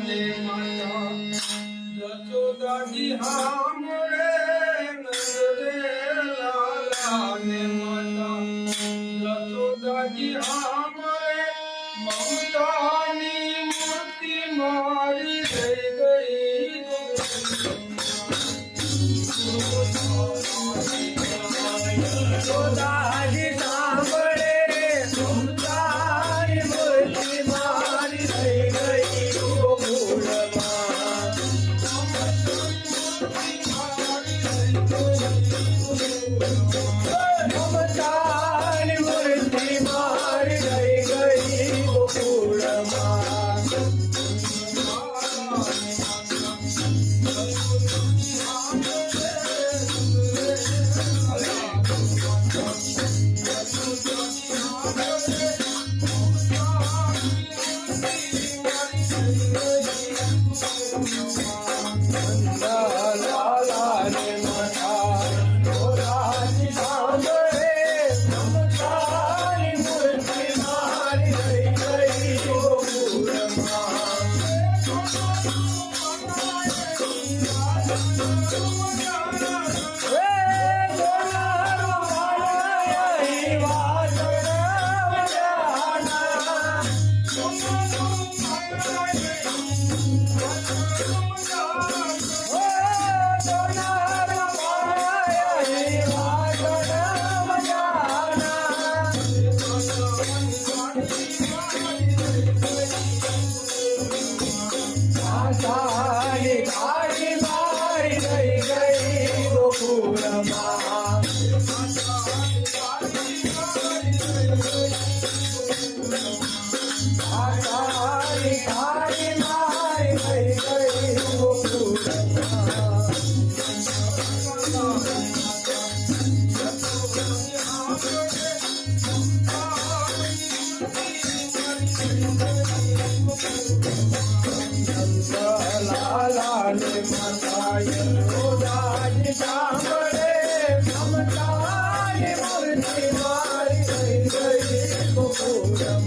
ને માતા જશોદાજી હામળે નંદરે લાલા ને માતા જશોદાજી હામળે મમતાની મૂર્તિ મારી થઈ ગઈ જશોદાજી સાંભળે મમતાની મૂર્તિ મારી થઈ ગઈ ગોકુળમાં મમતાની મૂર્તિ મારી થઈ ગઈ ગોકુળમાં લાલા ને માતા જશોદાજી સાંભળે મમતાની મૂર્તિ મારી થઈ ગઈ ગોકુળમાં કાળી મારી થઈ ગઈ ગોકુળમાં કાળી મારી થઈ ગઈ ગોકુળમાં લાલા ને માતા જશોદાજી સાંભળે મમતાની મૂર્તિ મારી થઈ ગઈ ગોકુળમાં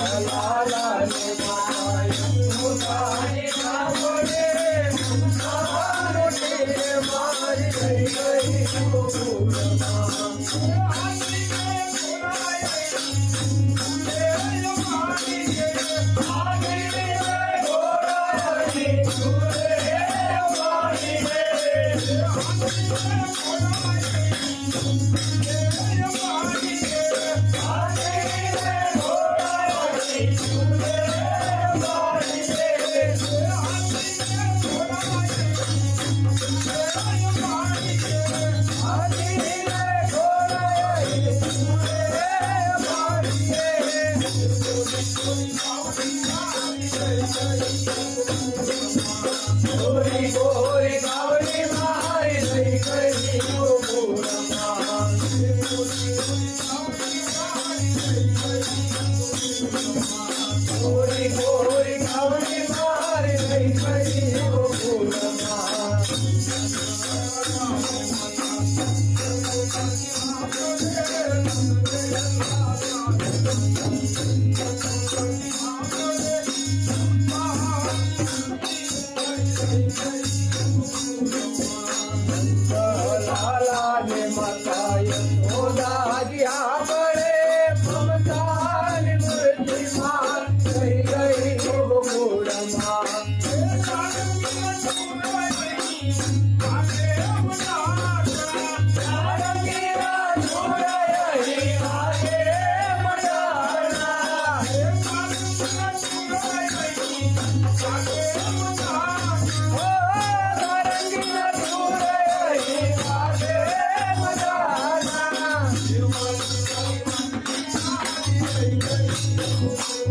લાલા ને માતા જશોદાજી સાંભળે મમતાની મૂર્તિ મારી થઈ ગઈ ગોકુળમાં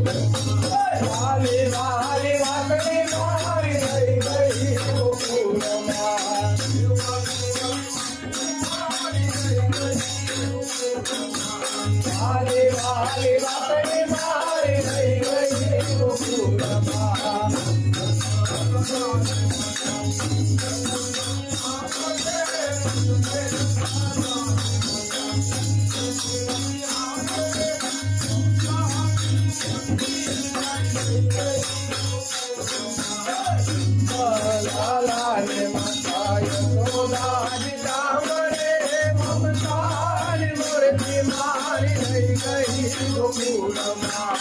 વાલી વાલી વાતની મારી થઈ ગઈ ગોકુળમાં. વાલી વાલી વાતની મારી થઈ ગઈ ગોકુળમાં. લાલાને માતા યશોદાજી સાંભળે મમતાની મૂર્તિ મારી થઈ ગઈ ગોકુળમાં.